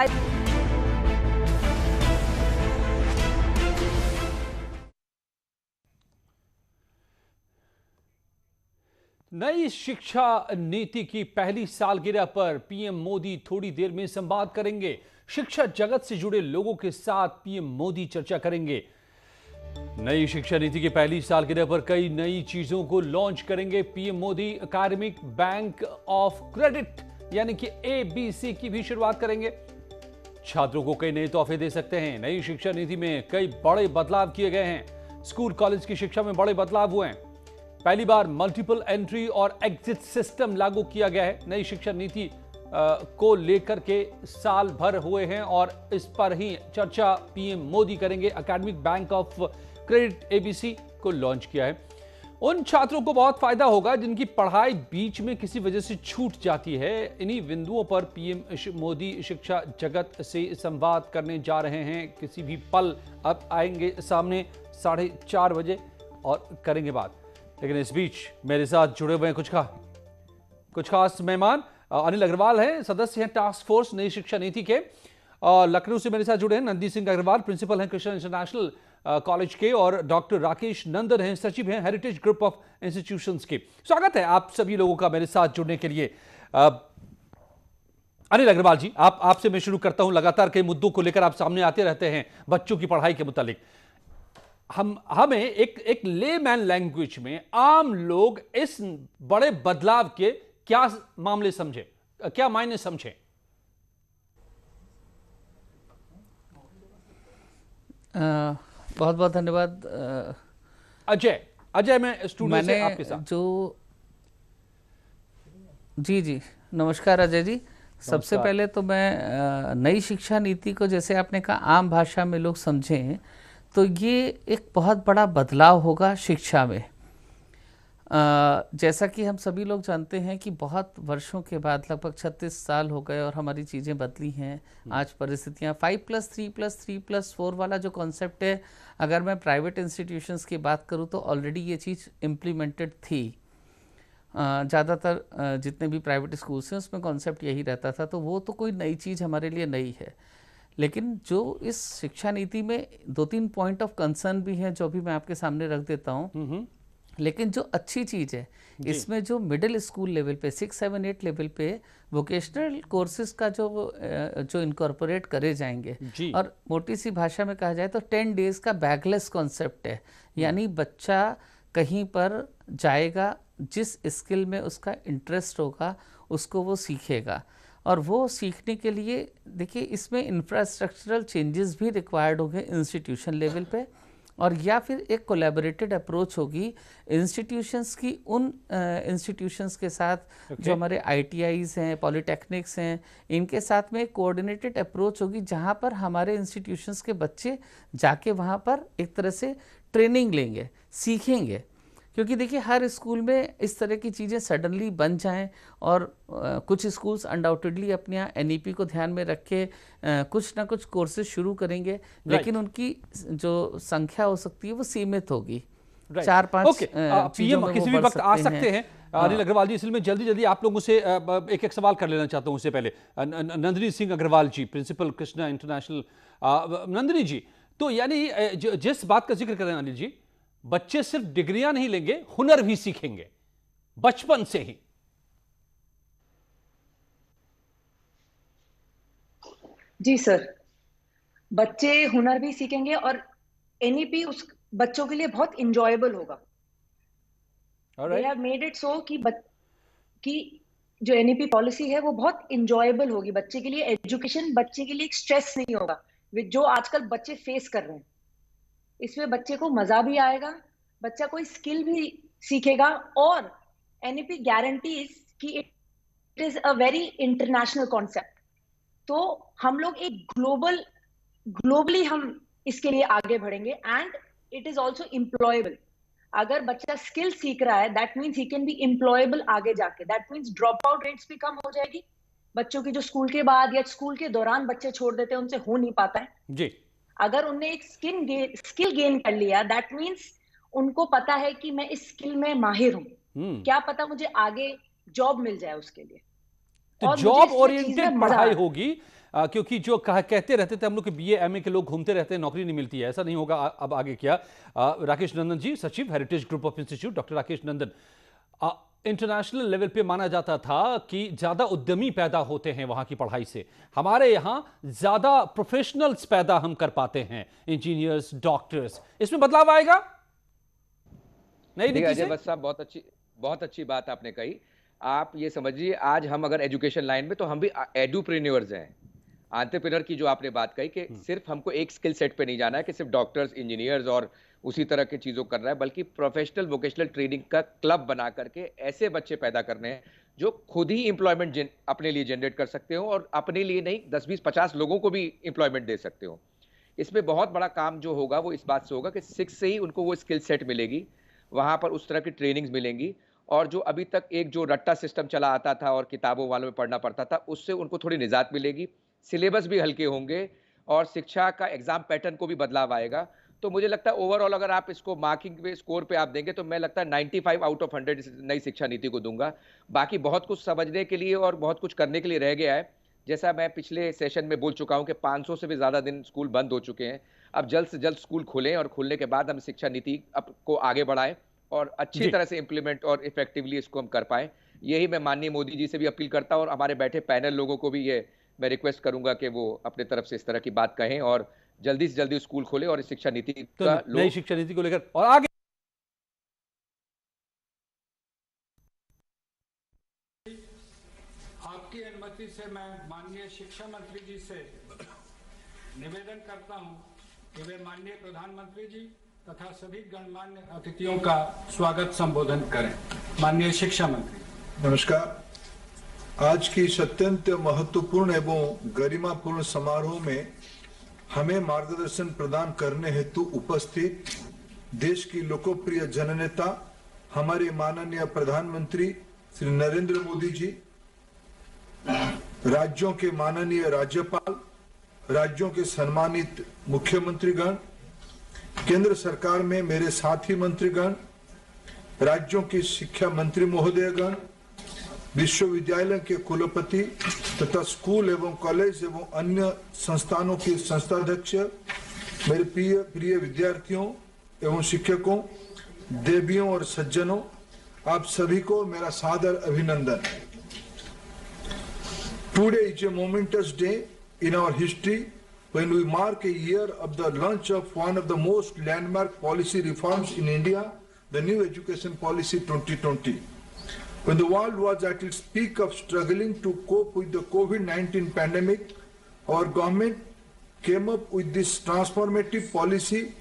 नई शिक्षा नीति की पहली सालगिरह पर पीएम मोदी थोड़ी देर में संवाद करेंगे। शिक्षा जगत से जुड़े लोगों के साथ पीएम मोदी चर्चा करेंगे। नई शिक्षा नीति की पहली सालगिरह पर कई नई चीजों को लॉन्च करेंगे PM Modi. Academic bank of credit यानी कि एबीसी की भी शुरुआत करेंगे। छात्रों को कई नए तोहफे दे सकते हैं। नई शिक्षा नीति में कई बड़े बदलाव किए गए हैं। स्कूल कॉलेज की शिक्षा में बड़े बदलाव हुए हैं। पहली बार मल्टीपल एंट्री और एग्जिट सिस्टम लागू किया गया है। नई शिक्षा नीति को लेकर के साल भर हुए हैं और इस पर ही चर्चा पीएम मोदी करेंगे। Academic bank of credit ABC को लॉन्च किया है। उन छात्रों को बहुत फायदा होगा जिनकी पढ़ाई बीच में किसी वजह से छूट जाती है। इन्हीं बिंदुओं पर पीएम मोदी शिक्षा जगत से संवाद करने जा रहे हैं। किसी भी पल अब आएंगे सामने 4:30 बजे और करेंगे बात। लेकिन इस बीच मेरे साथ जुड़े हुए हैं कुछ खास मेहमान। अनिल अग्रवाल हैं, सदस्य हैं टास्क फोर्स नई शिक्षा नीति के। लखनऊ से मेरे साथ जुड़े हैं नंदी सिंह अग्रवाल, प्रिंसिपल हैं कृष्णा इंटरनेशनल कॉलेज के, और डॉक्टर राकेश नंदन हैं, सचिव हैं हेरिटेज ग्रुप ऑफ इंस्टीट्यूशंस के। स्वागत है आप सभी लोगों का मेरे साथ जुड़ने के लिए। अनिल अग्रवाल जी, आपसे मैं शुरू करता हूं। लगातार कई मुद्दों को लेकर आप सामने आते रहते हैं बच्चों की पढ़ाई के मुतालिक। हमें एक लेमैन लैंग्वेज में आम लोग इस बड़े बदलाव के क्या मामले समझे, क्या मायने समझे? बहुत बहुत धन्यवाद अजय मैं स्टूडियो से आपके साथ जी नमस्कार अजय जी। सबसे पहले तो मैं नई शिक्षा नीति को, जैसे आपने कहा, आम भाषा में लोग समझें तो ये एक बहुत बड़ा बदलाव होगा शिक्षा में। जैसा कि हम सभी लोग जानते हैं कि बहुत वर्षों के बाद, लगभग 36 साल हो गए और हमारी चीज़ें बदली हैं। आज परिस्थितियाँ 5+3+3+4 वाला जो कॉन्सेप्ट है, अगर मैं प्राइवेट इंस्टीट्यूशंस की बात करूँ तो ऑलरेडी ये चीज़ इम्प्लीमेंटेड थी। ज़्यादातर जितने भी प्राइवेट स्कूल्स हैं उसमें कॉन्सेप्ट यही रहता था, तो वो तो कोई नई चीज़ हमारे लिए नई है। लेकिन जो इस शिक्षा नीति में 2-3 पॉइंट ऑफ कंसर्न भी हैं जो भी मैं आपके सामने रख देता हूँ। लेकिन जो अच्छी चीज़ है इसमें, जो मिडिल स्कूल लेवल पे 6, 7, 8 लेवल पे वोकेशनल कोर्सेज का जो इनकॉर्पोरेट करे जाएंगे, और मोटी सी भाषा में कहा जाए तो 10 डेज का बैगलेस कॉन्सेप्ट है। यानी बच्चा कहीं पर जाएगा, जिस स्किल में उसका इंटरेस्ट होगा उसको वो सीखेगा। और वो सीखने के लिए देखिए इसमें इंफ्रास्ट्रक्चरल चेंजेस भी रिक्वायर्ड होंगे इंस्टीट्यूशन लेवल पे, और या फिर एक कोलैबोरेटेड अप्रोच होगी इंस्टीट्यूशंस की उन इंस्टीट्यूशंस के साथ जो हमारे आईटीआईज हैं, पॉलिटेक्निक्स हैं, इनके साथ में एक कोऑर्डिनेटेड अप्रोच होगी जहाँ पर हमारे इंस्टीट्यूशंस के बच्चे जाके वहाँ पर एक तरह से ट्रेनिंग लेंगे, सीखेंगे। क्योंकि देखिए हर स्कूल में इस तरह की चीज़ें सडनली बन जाएं, और कुछ स्कूल्स अनडाउटेडली अपने यहाँ एनईपी को ध्यान में रख के कुछ ना कुछ कोर्सेज शुरू करेंगे, लेकिन उनकी जो संख्या हो सकती है वो सीमित होगी। 4-5 पीएम किसी भी वक्त आ सकते हैं। अनिल अग्रवाल जी, इसलिए मैं जल्दी आप लोगों से एक सवाल कर लेना चाहता हूं। उससे पहले नंदिनी सिंह अग्रवाल जी, प्रिंसिपल कृष्णा इंटरनेशनल। नंदिनी जी, तो यानी जिस बात का जिक्र कर रहे हैं अनिल जी, बच्चे सिर्फ डिग्रियां नहीं लेंगे, हुनर भी सीखेंगे बचपन से ही। जी सर, बच्चे हुनर भी सीखेंगे और एनईपी उस बच्चों के लिए बहुत इंजॉयबल होगा। They have made it so कि जो एनईपी पॉलिसी है वो बहुत इंजॉयबल होगी बच्चे के लिए। एजुकेशन बच्चे के लिए एक स्ट्रेस नहीं होगा जो आजकल बच्चे फेस कर रहे हैं। इसमें बच्चे को मजा भी आएगा, बच्चा कोई स्किल भी सीखेगा, और एनईपी गारंटीज कि it is a very international concept. तो हम लोग एक ग्लोबली हम इसके लिए आगे बढ़ेंगे, and it is also employable. अगर बच्चा स्किल सीख रहा है, that means he can be employable आगे जाके। That means drop out rates भी कम हो जाएगी। बच्चों की जो स्कूल के बाद या स्कूल के दौरान बच्चे छोड़ देते हैं, उनसे हो नहीं पाता है जी। अगर उनने एक स्किल गेन कर लिया, दैट मीन्स उनको पता है कि मैं इस स्किल में माहिर हूं, क्या पता मुझे आगे जॉब मिल जाए उसके लिए। तो जॉब ओरिएंटेड पढ़ाई होगी। क्योंकि जो कहते रहते थे हम लोग कि बीए एमए के लोग घूमते रहते हैं, नौकरी नहीं मिलती है, ऐसा नहीं होगा अब आगे क्या। राकेश नंदन जी, सचिव heritage group of institute. Doctor Rakesh Nandan, international level पे माना जाता था कि ज्यादा उद्यमी पैदा होते हैं वहां की पढ़ाई से, हमारे यहां ज्यादा प्रोफेशनल्स पैदा हम कर पाते हैं, इंजीनियर्स, डॉक्टर्स। इसमें बदलाव आएगा नई नीति से? बस साहब, बहुत अच्छी बात आपने कही। आप ये समझिए, आज हम अगर एजुकेशन लाइन में, तो हम भी एडुप्रेन्योर्स हैं। एंटरप्रेन्योर की जो आपने बात कही कि सिर्फ हमको एक स्किल सेट पे नहीं जाना है कि सिर्फ डॉक्टर्स, इंजीनियर्स और उसी तरह की चीजों करना है, बल्कि प्रोफेशनल वोकेशनल ट्रेनिंग का क्लब बना करके ऐसे बच्चे पैदा करने हैं जो खुद ही एम्प्लॉयमेंट अपने लिए जनरेट कर सकते हो, और अपने लिए नहीं 10, 20, 50 लोगों को भी एम्प्लॉयमेंट दे सकते हो। इसमें बहुत बड़ा काम जो होगा वो इस बात से होगा कि 6 से ही उनको वो स्किल सेट मिलेगी, वहां पर उस तरह की ट्रेनिंग्स मिलेंगी, और जो अभी तक एक जो रट्टा सिस्टम चला आता था और किताबों वालों में पढ़ना पड़ता था, उससे उनको थोड़ी निजात मिलेगी, सिलेबस भी हल्के होंगे, और शिक्षा का एग्जाम पैटर्न को भी बदलाव आएगा। तो मुझे लगता है ओवरऑल अगर आप इसको मार्किंग पे, स्कोर पे आप देंगे, तो मैं लगता है 95 आउट ऑफ 100 नई शिक्षा नीति को दूंगा। बाकी बहुत कुछ समझने के लिए और बहुत कुछ करने के लिए रह गया है। जैसा मैं पिछले सेशन में बोल चुका हूं कि 500 से भी ज्यादा दिन स्कूल बंद हो चुके हैं। अब जल्द से जल्द स्कूल खुलें, और खुलने के बाद हम शिक्षा नीति को आगे बढ़ाएं और अच्छी तरह से इंप्लीमेंट और इफेक्टिवली इसको हम कर पाएं। यही मैं माननीय मोदी जी से भी अपील करता हूं, और हमारे बैठे पैनल लोगों को भी ये मैं रिक्वेस्ट करूंगा कि वो अपने तरफ से इस तरह की बात कहें और जल्दी से जल्दी स्कूल खोले और इस शिक्षा नीति का नई शिक्षा नीति को लेकर और आगे। आपकी अनुमति से मैं माननीय शिक्षा मंत्री जी से निवेदन करता हूं कि वे माननीय प्रधानमंत्री जी तथा सभी गणमान्य अतिथियों का स्वागत संबोधन करें। माननीय शिक्षा मंत्री। नमस्कार। आज की अत्यंत महत्वपूर्ण एवं गरिमापूर्ण समारोह में हमें मार्गदर्शन प्रदान करने हेतु उपस्थित देश की लोकप्रिय जननेता हमारे माननीय प्रधानमंत्री श्री नरेंद्र मोदी जी, राज्यों के माननीय राज्यपाल, राज्यों के सम्मानित मुख्यमंत्रीगण, केंद्र सरकार में मेरे साथी मंत्रीगण, राज्यों की शिक्षा मंत्री महोदयगण, विश्वविद्यालय के कुलपति तथा स्कूल एवं कॉलेज एवं अन्य संस्थानों के संस्थाध्यक्ष, मेरे प्रिय विद्यार्थियों एवं शिक्षकों, देवियों और सज्जनों, आप सभी को मेरा सादर अभिनंदन। Today is a momentous day in our history when we mark a year of the launch of one of the most landmark policy reforms in India, the New Education Policy 2020. When the world was at its peak of struggling to cope with the COVID-19 pandemic, our government came up with this transformative policy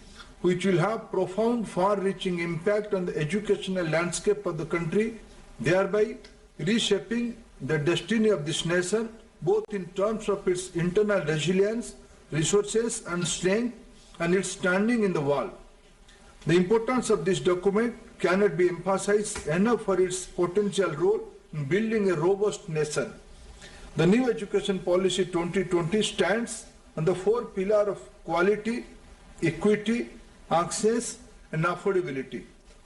which will have profound, far-reaching impact on the educational landscape of the country, thereby reshaping the destiny of this nation, both in terms of its internal resilience, resources and strength, and its standing in the world. The importance of this document cannot be emphasized enough for its potential role in building a robust nation. The New Education Policy 2020 stands on the 4 pillars of quality, equity, access and affordability,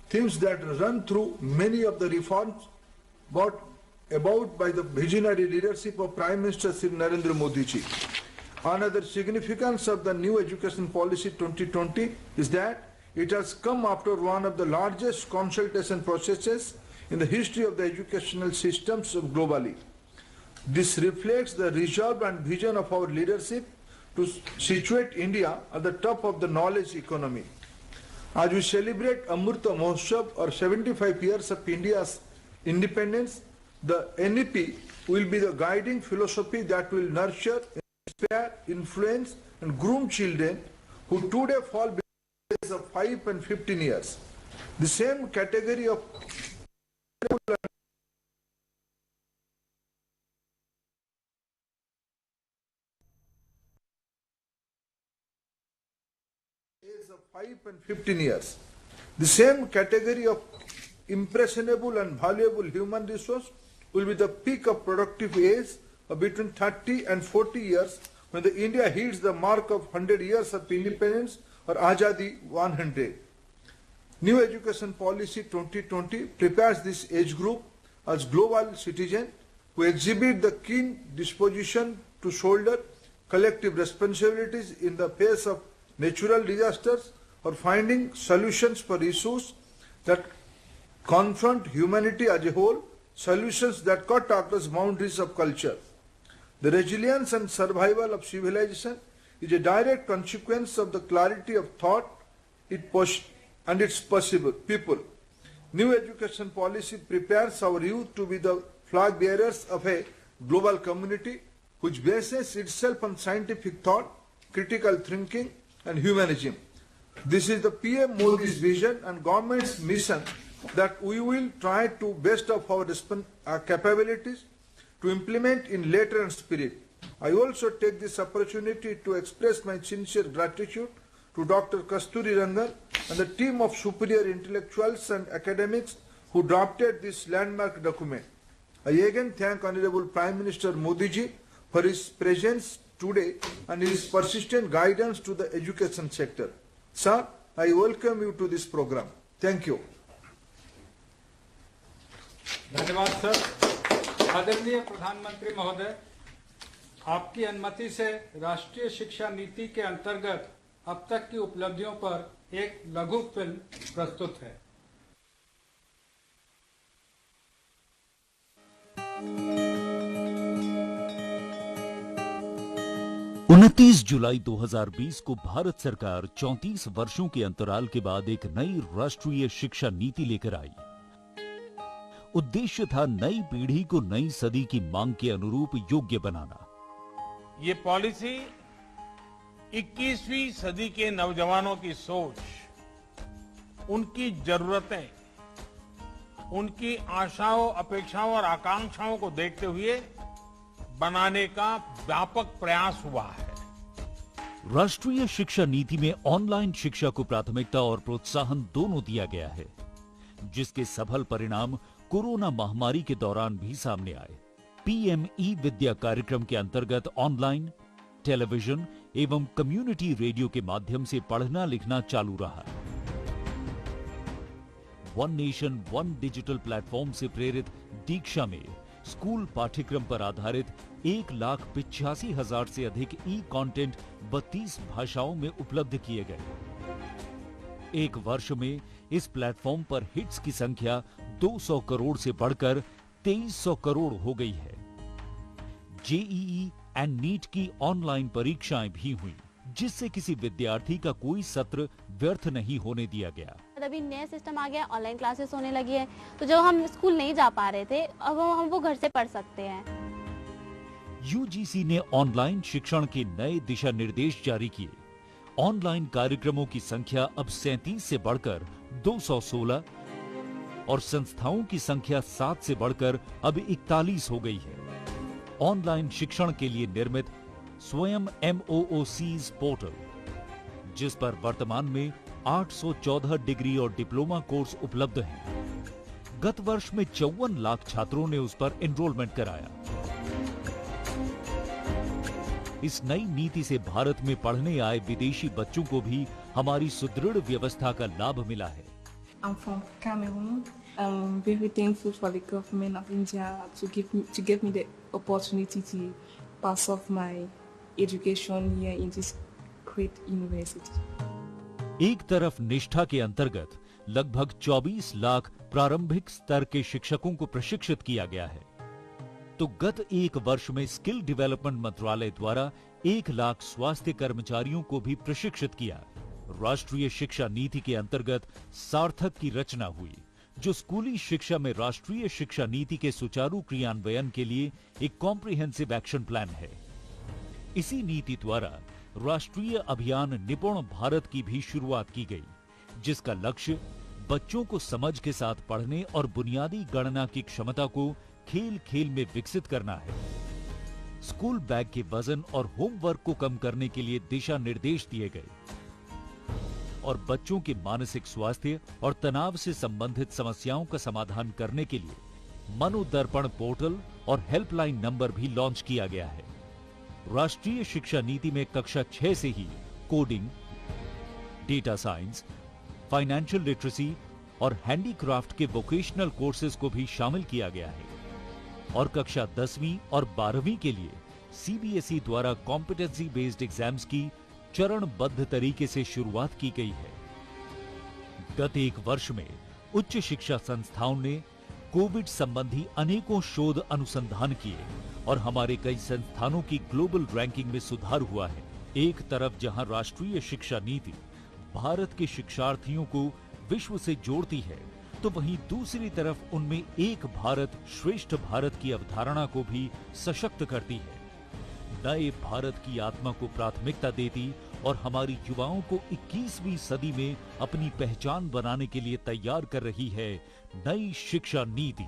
themes that run through many of the reforms brought about by the visionary leadership of Prime Minister Shri Narendra Modi ji. Another significance of the New Education Policy 2020 is that it has come after one of the largest consultation processes in the history of the educational systems globally. This reflects the resolve and vision of our leadership to situate India at the top of the knowledge economy. As we celebrate Amrita Mahotsav, or 75 years of India's independence, the NEP will be the guiding philosophy that will nurture, inspire, influence and groom children who today fall between the ages of 5 and 15 years. The same category of age of 5 and 15 years. The same category of impressionable and valuable human resource will be the peak of productive age of between 30 and 40 years when the India hits the mark of 100 years of independence, or Azadi 100. New Education Policy 2020 prepares this age group as global citizens who exhibit the keen disposition to shoulder collective responsibilities in the face of natural disasters or finding solutions for issues that confront humanity as a whole, solutions that cut across boundaries of culture. The resilience and survival of civilization is a direct consequence of the clarity of thought and its possible people. New education policy prepares our youth to be the flag bearers of a global community which bases itself on scientific thought, critical thinking and humanism. This is the PM Modi's vision and government's mission that we will try to best of our capabilities to implement in letter and spirit. I also take this opportunity to express my sincere gratitude to Dr. Kasturi Rangan and the team of superior intellectuals and academics who drafted this landmark document. I again thank Honorable Prime Minister Modi ji for his presence today and his persistent guidance to the education sector. Sir, I welcome you to this program. Thank you. धन्यवाद sir. आदरणीय प्रधानमंत्री महोदय, आपकी अनुमति से राष्ट्रीय शिक्षा नीति के अंतर्गत अब तक की उपलब्धियों पर एक लघु फिल्म प्रस्तुत है। 29 जुलाई 2020 को भारत सरकार 34 वर्षों के अंतराल के बाद एक नई राष्ट्रीय शिक्षा नीति लेकर आई। उद्देश्य था नई पीढ़ी को नई सदी की मांग के अनुरूप योग्य बनाना। ये पॉलिसी 21वीं सदी के नौजवानों की सोच, उनकी जरूरतें, उनकी आशाओं, अपेक्षाओं और आकांक्षाओं को देखते हुए बनाने का व्यापक प्रयास हुआ है। राष्ट्रीय शिक्षा नीति में ऑनलाइन शिक्षा को प्राथमिकता और प्रोत्साहन दोनों दिया गया है, जिसके सफल परिणाम कोरोना महामारी के दौरान भी सामने आए। पीएम ई विद्या कार्यक्रम के अंतर्गत ऑनलाइन, टेलीविजन एवं कम्युनिटी रेडियो के माध्यम से पढ़ना लिखना चालू रहा। One nation one digital platform से प्रेरित दीक्षा में स्कूल पाठ्यक्रम पर आधारित 1,85,000 से अधिक ई कंटेंट 32 भाषाओं में उपलब्ध किए गए। एक वर्ष में इस प्लेटफॉर्म पर हिट्स की संख्या 200 करोड़ से बढ़कर 2300 करोड़ हो गई है। जेईई एंड नीट की ऑनलाइन परीक्षाएं भी हुई, जिससे किसी विद्यार्थी का कोई सत्र व्यर्थ नहीं होने दिया गया। अभी नया सिस्टम आ गया, ऑनलाइन क्लासेस होने लगी है, तो जो हम स्कूल नहीं जा पा रहे थे, अब हम वो घर से पढ़ सकते हैं। यूजीसी ने ऑनलाइन शिक्षण के नए दिशा निर्देश जारी किए। ऑनलाइन कार्यक्रमों की संख्या अब 37 से बढ़कर 216 और संस्थाओं की संख्या 7 से बढ़कर अब 41 हो गई है। ऑनलाइन शिक्षण के लिए निर्मित स्वयं MOOCs पोर्टल, जिस पर वर्तमान में 814 डिग्री और डिप्लोमा कोर्स उपलब्ध हैं। गत वर्ष में 54 लाख छात्रों ने उस पर एनरोलमेंट कराया। इस नई नीति से भारत में पढ़ने आए विदेशी बच्चों को भी हमारी सुदृढ़ व्यवस्था का लाभ मिला है। I'm from Cameroon. I'm very thankful for the government of India to give me the opportunity to pass off my education here in this great university. एक तरफ निष्ठा के अंतर्गत लगभग 24 लाख प्रारंभिक स्तर के शिक्षकों को प्रशिक्षित किया गया है, तो गत एक वर्ष में स्किल डेवलपमेंट मंत्रालय द्वारा 1 लाख स्वास्थ्य कर्मचारियों को भी प्रशिक्षित किया। राष्ट्रीय शिक्षा नीति के अंतर्गत सार्थक की रचना हुई, जो स्कूली शिक्षा में राष्ट्रीय शिक्षा नीति के सुचारू क्रियान्वयन के लिए एक कॉम्प्रिहेंसिव एक्शन प्लान है। इसी नीति द्वारा राष्ट्रीय अभियान निपुण भारत की भी शुरुआत की गई, जिसका लक्ष्य बच्चों को समझ के साथ पढ़ने और बुनियादी गणना की क्षमता को खेल खेल में विकसित करना है। स्कूल बैग के वजन और होमवर्क को कम करने के लिए दिशा निर्देश दिए गए और बच्चों के मानसिक स्वास्थ्य और तनाव से संबंधित समस्याओं का समाधान करने के लिए मनोदर्पण पोर्टल और हेल्पलाइन नंबर भी लॉन्च किया गया है। राष्ट्रीय शिक्षा नीति में कक्षा 6 से ही coding, data science, financial literacy और हैंडीक्राफ्ट के वोकेशनल कोर्सेज को भी शामिल किया गया है और कक्षा 10वीं और 12वीं के लिए सीबीएसई द्वारा कॉम्पिटेंसी बेस्ड एग्जाम्स की चरणबद्ध तरीके से शुरुआत की गई है। गत एक वर्ष में उच्च शिक्षा संस्थाओं ने कोविड संबंधी अनेकों शोध अनुसंधान किए और हमारे कई संस्थानों की ग्लोबल रैंकिंग में सुधार हुआ है। एक तरफ जहां राष्ट्रीय शिक्षा नीति भारत के शिक्षार्थियों को विश्व से जोड़ती है, तो वहीं दूसरी तरफ उनमें एक भारत श्रेष्ठ भारत की अवधारणा को भी सशक्त करती है, नए भारत की आत्मा को प्राथमिकता देती और हमारी युवाओं को 21वीं सदी में अपनी पहचान बनाने के लिए तैयार कर रही है नई शिक्षा नीति।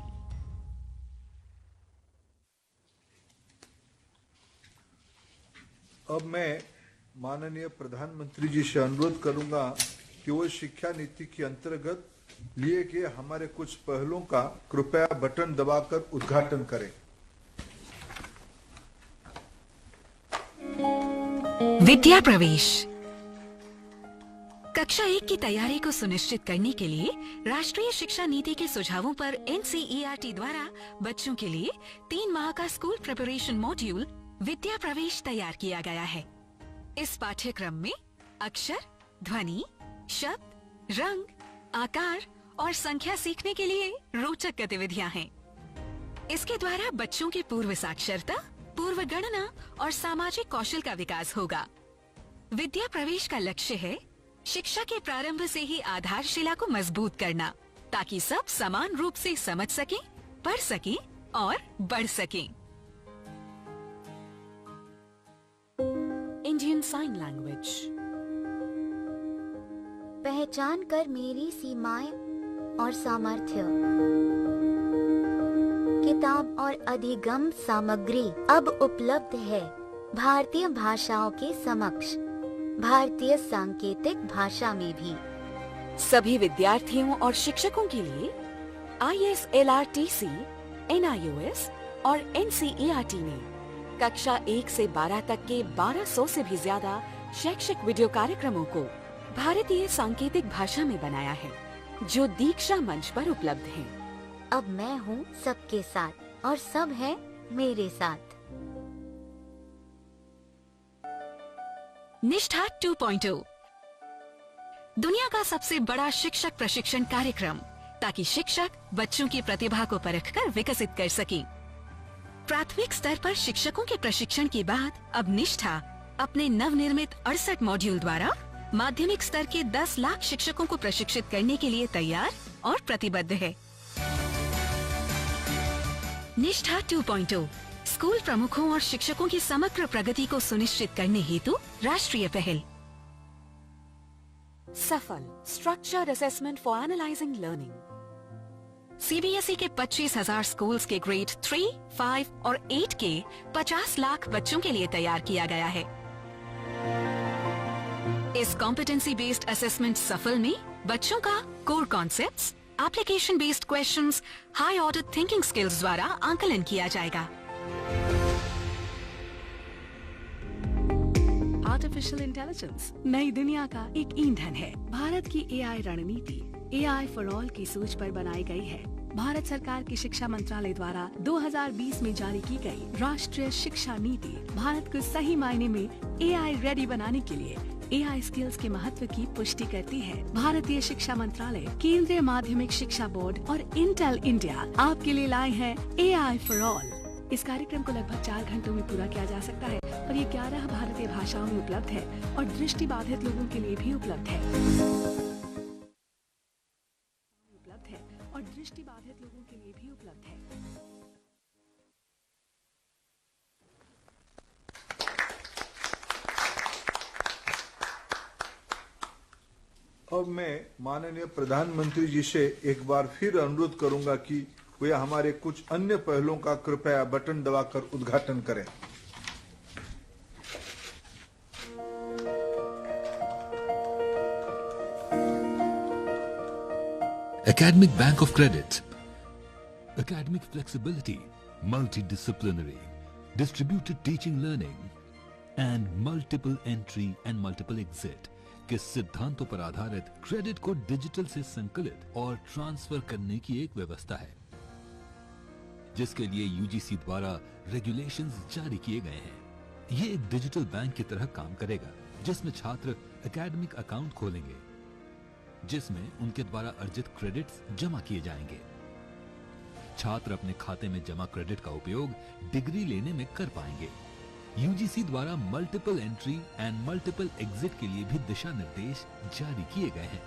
अब मैं माननीय प्रधानमंत्री जी से अनुरोध करूंगा कि वो शिक्षा नीति के अंतर्गत लिए गए हमारे कुछ पहलों का कृपया बटन दबाकर उद्घाटन करें। विद्या प्रवेश। कक्षा 1 की तैयारी को सुनिश्चित करने के लिए राष्ट्रीय शिक्षा नीति के सुझावों पर NCERT द्वारा बच्चों के लिए 3 माह का स्कूल प्रिपरेशन मॉड्यूल विद्या प्रवेश तैयार किया गया है। इस पाठ्यक्रम में अक्षर, ध्वनि, शब्द, रंग, आकार और संख्या सीखने के लिए रोचक गतिविधियां हैं। इसके द्वारा बच्चों के पूर्व साक्षरता, पूर्व गणना और सामाजिक कौशल का विकास होगा। विद्या प्रवेश का लक्ष्य है शिक्षा के प्रारंभ से ही आधारशिला को मजबूत करना, ताकि सब समान रूप से समझ सकें, पढ़ सकें और बढ़ सकें। Indian sign language. पहचान कर मेरी सीमाएं और सामर्थ्य। किताब और अधिगम सामग्री अब उपलब्ध है भारतीय भाषाओं के समक्ष, भारतीय सांकेतिक भाषा में भी। सभी विद्यार्थियों और शिक्षकों के लिए ISLRTC, NIOS और NCERT ने कक्षा 1 से 12 तक के 1200 से भी ज्यादा शैक्षिक वीडियो कार्यक्रमों को भारतीय सांकेतिक भाषा में बनाया है, जो दीक्षा मंच पर उपलब्ध हैं। अब मैं हूँ सबके साथ और सब है मेरे साथ। निष्ठा 2.0 दुनिया का सबसे बड़ा शिक्षक प्रशिक्षण कार्यक्रम, ताकि शिक्षक बच्चों की प्रतिभा को परखकर विकसित कर सकें। प्राथमिक स्तर पर शिक्षकों के प्रशिक्षण के बाद अब निष्ठा अपने नवनिर्मित 68 मॉड्यूल द्वारा माध्यमिक स्तर के 10 लाख शिक्षकों को प्रशिक्षित करने के लिए तैयार और प्रतिबद्ध है। निष्ठा 2.0 स्कूल प्रमुखों और शिक्षकों की समग्र प्रगति को सुनिश्चित करने हेतु राष्ट्रीय पहल। सफल structured assessment for analysing learning. CBSE के 25,000 स्कूल्स के ग्रेड 3, 5 और 8 के 50 लाख बच्चों के लिए तैयार किया गया है। इस कॉम्पिटेंसी बेस्ड असेसमेंट सफल में बच्चों का core concepts, application based questions, high order thinking skills द्वारा आंकलन किया जाएगा। आर्टिफिशियल इंटेलिजेंस नई दुनिया का एक ईंधन है। भारत की AI रणनीति AI फॉर ऑल की सोच पर बनाई गई है। भारत सरकार की शिक्षा मंत्रालय द्वारा 2020 में जारी की गई राष्ट्रीय शिक्षा नीति भारत को सही मायने में AI रेडी बनाने के लिए AI स्किल्स के महत्व की पुष्टि करती है। भारतीय शिक्षा मंत्रालय, केंद्रीय माध्यमिक शिक्षा बोर्ड और इंटेल इंडिया आपके लिए लाए हैं AI फॉर ऑल। इस कार्यक्रम को लगभग 4 घंटों में पूरा किया जा सकता है और ये 11 भारतीय भाषाओं में उपलब्ध है और दृष्टिबाधित लोगों के लिए भी उपलब्ध है। और दृष्टिबाधित लोगों के लिए भी उपलब्ध है। अब मैं माननीय प्रधानमंत्री जी से एक बार फिर अनुरोध करूंगा कि वे हमारे कुछ अन्य पहलों का कृपया बटन दबाकर उद्घाटन करें। Academic Bank of Credit. Academic flexibility, multidisciplinary, distributed teaching learning, and multiple entry and multiple exit के सिद्धांतों पर आधारित क्रेडिट को डिजिटल से संकलित और ट्रांसफर करने की एक व्यवस्था है। जिसके लिए यूजीसी द्वारा रेगुलेशंस जारी किए गए हैं। ये एक डिजिटल बैंक की तरह काम करेगा, जिसमें छात्र एकेडमिक अकाउंट खोलेंगे, जिसमें उनके द्वारा अर्जित क्रेडिट्स जमा किए जाएंगे। छात्र अपने खाते में जमा क्रेडिट का उपयोग डिग्री लेने में कर पाएंगे। यूजीसी द्वारा multiple entry and multiple exit के लिए भी दिशा निर्देश जारी किए गए हैं।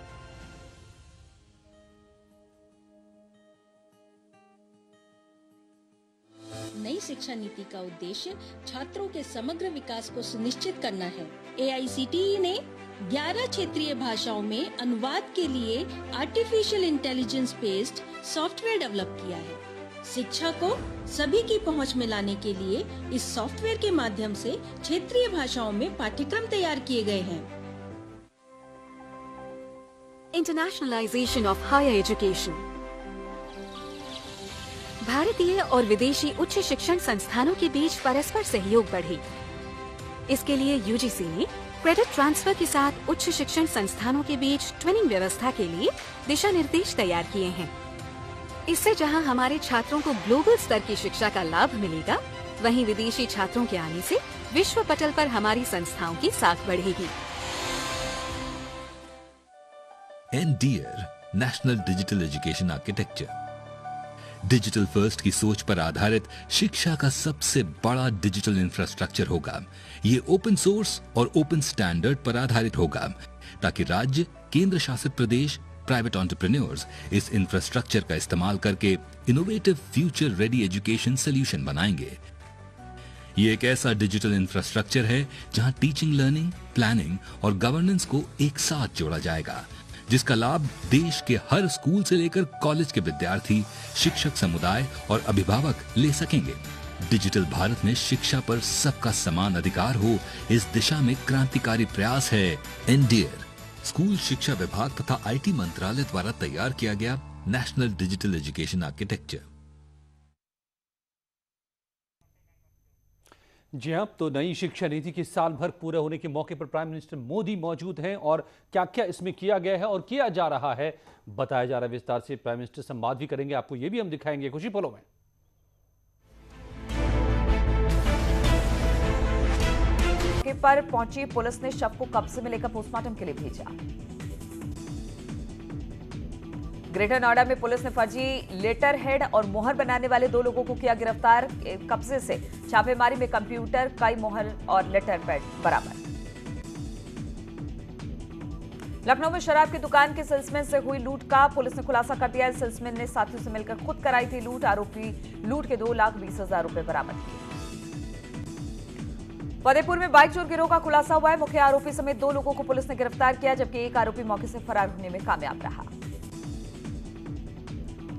नई शिक्षा नीति का उद्देश्य छात्रों के समग्र विकास को सुनिश्चित करना है। AICTE ने 11 क्षेत्रीय भाषाओं में अनुवाद के लिए artificial intelligence based software develop किया है। शिक्षा को सभी की पहुंच में लाने के लिए इस सॉफ्टवेयर के माध्यम से क्षेत्रीय भाषाओं में पाठ्यक्रम तैयार किए गए हैं। Internationalisation of higher education. भारतीय और विदेशी उच्च शिक्षण संस्थानों के बीच परस्पर सहयोग बढ़े। इसके लिए यूजीसी ने क्रेडिट ट्रांसफर के साथ उच्च शिक्षण संस्थानों के बीच ट्विनिंग व्यवस्था के लिए दिशा निर्देश तैयार किए हैं। इससे जहां हमारे छात्रों को ग्लोबल स्तर की शिक्षा का लाभ मिलेगा, वहीं विदेशी छात्रों के आने से विश्व पटल पर हमारी संस्थाओं की साख बढ़ेगी। NDEAR national digital education architecture digital first की सोच पर आधारित शिक्षा का सबसे बड़ा डिजिटल इंफ्रास्ट्रक्चर होगा। ये ओपन सोर्स और ओपन स्टैंडर्ड पर आधारित होगा, ताकि राज्य, केंद्र शासित प्रदेश, प्राइवेट एंटरप्रेन्योर्स इस इंफ्रास्ट्रक्चर का इस्तेमाल करके innovative future ready education solution बनाएंगे। ये एक ऐसा डिजिटल इंफ्रास्ट्रक्चर है जहां टीचिंग, लर्निंग, प्लानिंग और गवर्नेंस को एक साथ जोड़ा जाएगा, जिसका लाभ देश के हर स्कूल से लेकर कॉलेज के विद्यार्थी, शिक्षक समुदाय और अभिभावक ले सकेंगे। डिजिटल भारत में शिक्षा पर सबका समान अधिकार हो, इस दिशा में क्रांतिकारी प्रयास है NDEAR, स्कूल शिक्षा विभाग तथा IT मंत्रालय द्वारा तैयार किया गया नेशनल डिजिटल एजुकेशन आर्किटेक्चर। जी हाँ, तो नई शिक्षा नीति के साल भर पूरे होने के मौके पर प्राइम मिनिस्टर मोदी मौजूद हैं और क्या क्या इसमें किया गया है और किया जा रहा है बताया जा रहा है। विस्तार से प्राइम मिनिस्टर संवाद भी करेंगे, आपको ये भी हम दिखाएंगे कुछ ही पलों में। पर पहुंची पुलिस ने शव को कब्जे में लेकर पोस्टमार्टम के लिए भेजा। ग्रेटर नोएडा में पुलिस ने फर्जी लेटर हेड और मोहर बनाने वाले 2 लोगों को किया गिरफ्तार। कब्जे से छापेमारी में कंप्यूटर, कई मोहर और लेटर पैड बरामद। लखनऊ में शराब की दुकान के सेल्समैन से हुई लूट का पुलिस ने खुलासा कर दिया। सेल्समैन ने साथियों से मिलकर खुद कराई थी लूट। आरोपी लूट के 2,20,000 रुपए बरामद किए। फतेहपुर में बाइक चोर गिरोह का खुलासा हुआ है। मुख्य आरोपी समेत 2 लोगों को पुलिस ने गिरफ्तार किया, जबकि एक आरोपी मौके से फरार होने में कामयाब रहा।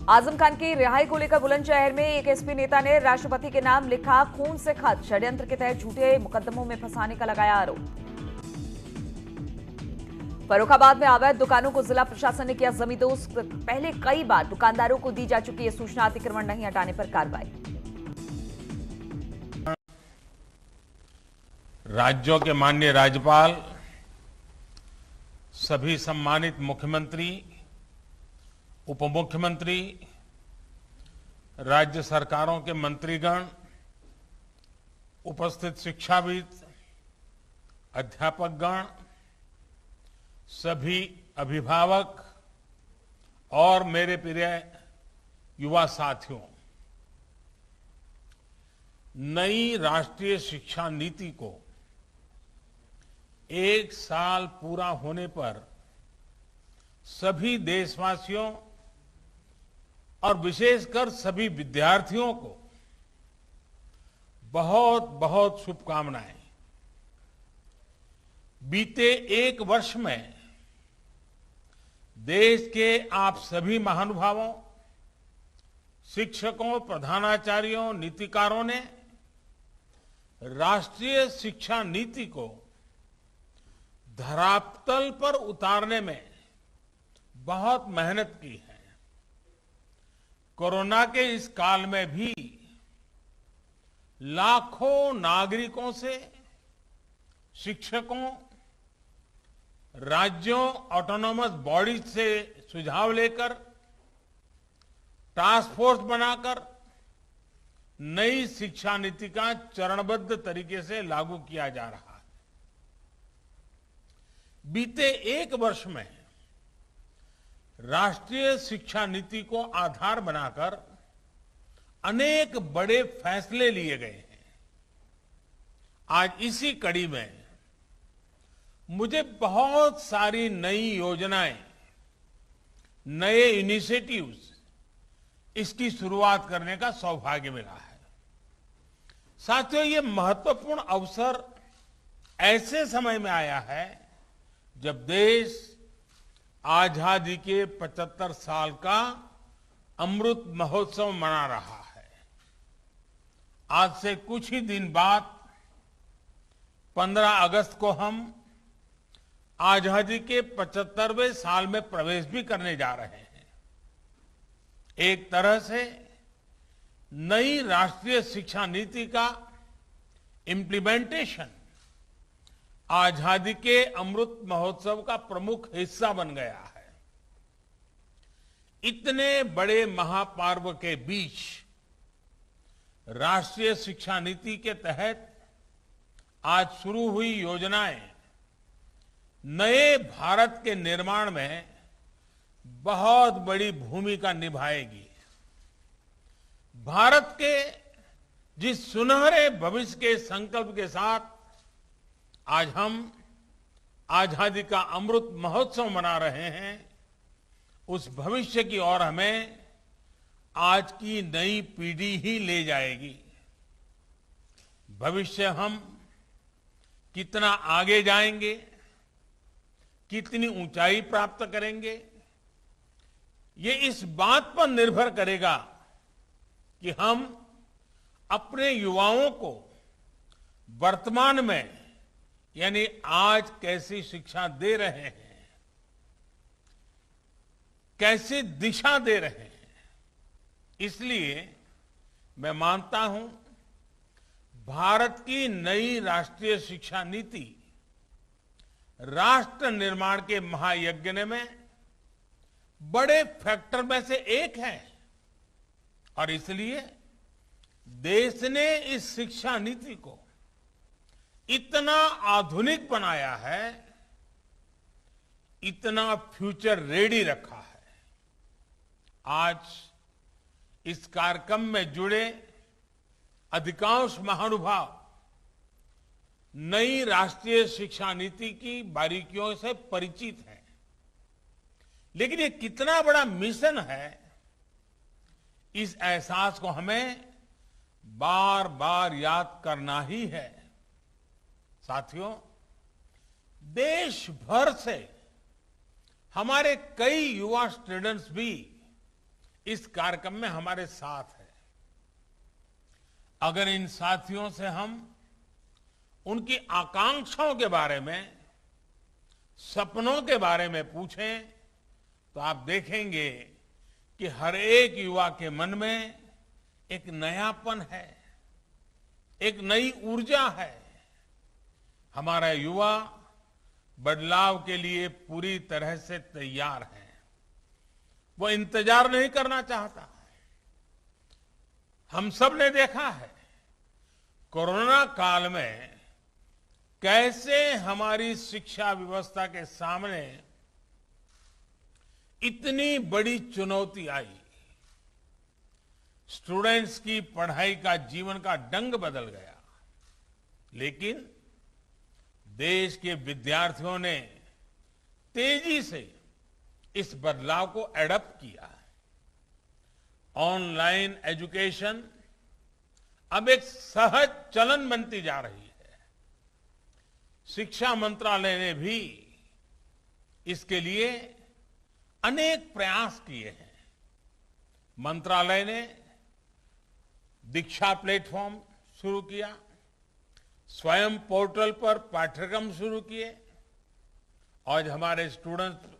आजम खान की रिहाई को लेकर बुलंदशहर में एक एसपी नेता ने राष्ट्रपति के नाम लिखा खून से खत, षड्यंत्र के तहत झूठे मुकदमों में फंसाने का लगाया आरोप। फर्रुखाबाद में अवैध दुकानों को जिला प्रशासन ने किया जमींदोज। पहले कई बार दुकानदारों को दी जा चुकी है सूचना, अतिक्रमण नहीं हटाने पर कार्रवाई। राज्यों के माननीय राज्यपाल, सभी सम्मानित मुख्यमंत्री, उप मुख्यमंत्री, राज्य सरकारों के मंत्रीगण, उपस्थित शिक्षाविद, अध्यापकगण, सभी अभिभावक और मेरे प्रिय युवा साथियों, नई राष्ट्रीय शिक्षा नीति को 1 साल पूरा होने पर सभी देशवासियों और विशेषकर सभी विद्यार्थियों को बहुत बहुत शुभकामनाएं। बीते 1 वर्ष में देश के आप सभी महानुभावों, शिक्षकों, प्रधानाचार्यों, नीतिकारों ने राष्ट्रीय शिक्षा नीति को धरातल पर उतारने में बहुत मेहनत की है। कोरोना के इस काल में भी लाखों नागरिकों से, शिक्षकों, राज्यों, ऑटोनोमस बॉडीज से सुझाव लेकर, टास्क फोर्स बनाकर नई शिक्षा नीति का चरणबद्ध तरीके से लागू किया जा रहा है। बीते एक वर्ष में राष्ट्रीय शिक्षा नीति को आधार बनाकर अनेक बड़े फैसले लिए गए हैं। आज इसी कड़ी में मुझे बहुत सारी नई योजनाएं, नए इनिशिएटिव्स इसकी शुरुआत करने का सौभाग्य मिला है। साथियों, ये महत्वपूर्ण अवसर ऐसे समय में आया है जब देश आजादी के 75 साल का अमृत महोत्सव मना रहा है। आज से कुछ ही दिन बाद 15 अगस्त को हम आजादी के 75वें साल में प्रवेश भी करने जा रहे हैं। एक तरह से नई राष्ट्रीय शिक्षा नीति का इम्प्लीमेंटेशन आजादी के अमृत महोत्सव का प्रमुख हिस्सा बन गया है। इतने बड़े महापर्व के बीच राष्ट्रीय शिक्षा नीति के तहत आज शुरू हुई योजनाएं नए भारत के निर्माण में बहुत बड़ी भूमिका निभाएगी। भारत के जिस सुनहरे भविष्य के संकल्प के साथ आज हम आजादी का अमृत महोत्सव मना रहे हैं, उस भविष्य की ओर हमें आज की नई पीढ़ी ही ले जाएगी। भविष्य हम कितना आगे जाएंगे, कितनी ऊंचाई प्राप्त करेंगे, ये इस बात पर निर्भर करेगा कि हम अपने युवाओं को वर्तमान में यानी आज कैसी शिक्षा दे रहे हैं, कैसी दिशा दे रहे हैं। इसलिए मैं मानता हूं भारत की नई राष्ट्रीय शिक्षा नीति राष्ट्र निर्माण के महायज्ञ में बड़े फैक्टर में से एक है और इसलिए देश ने इस शिक्षा नीति को इतना आधुनिक बनाया है, इतना फ्यूचर रेडी रखा है। आज इस कार्यक्रम में जुड़े अधिकांश महानुभाव नई राष्ट्रीय शिक्षा नीति की बारीकियों से परिचित हैं, लेकिन ये कितना बड़ा मिशन है, इस एहसास को हमें बार बार याद करना ही है। साथियों, देश भर से हमारे कई युवा स्टूडेंट्स भी इस कार्यक्रम में हमारे साथ हैं। अगर इन साथियों से हम उनकी आकांक्षाओं के बारे में, सपनों के बारे में पूछें तो आप देखेंगे कि हर एक युवा के मन में एक नयापन है, एक नई ऊर्जा है। हमारा युवा बदलाव के लिए पूरी तरह से तैयार है। वो इंतजार नहीं करना चाहता। हम सब ने देखा है कोरोना काल में कैसे हमारी शिक्षा व्यवस्था के सामने इतनी बड़ी चुनौती आई। स्टूडेंट्स की पढ़ाई का जीवन का ढंग बदल गया, लेकिन देश के विद्यार्थियों ने तेजी से इस बदलाव को एडॉप्ट किया। ऑनलाइन एजुकेशन अब एक सहज चलन बनती जा रही है। शिक्षा मंत्रालय ने भी इसके लिए अनेक प्रयास किए हैं। मंत्रालय ने दीक्षा प्लेटफॉर्म शुरू किया, स्वयं पोर्टल पर पाठ्यक्रम शुरू किए। आज हमारे स्टूडेंट्स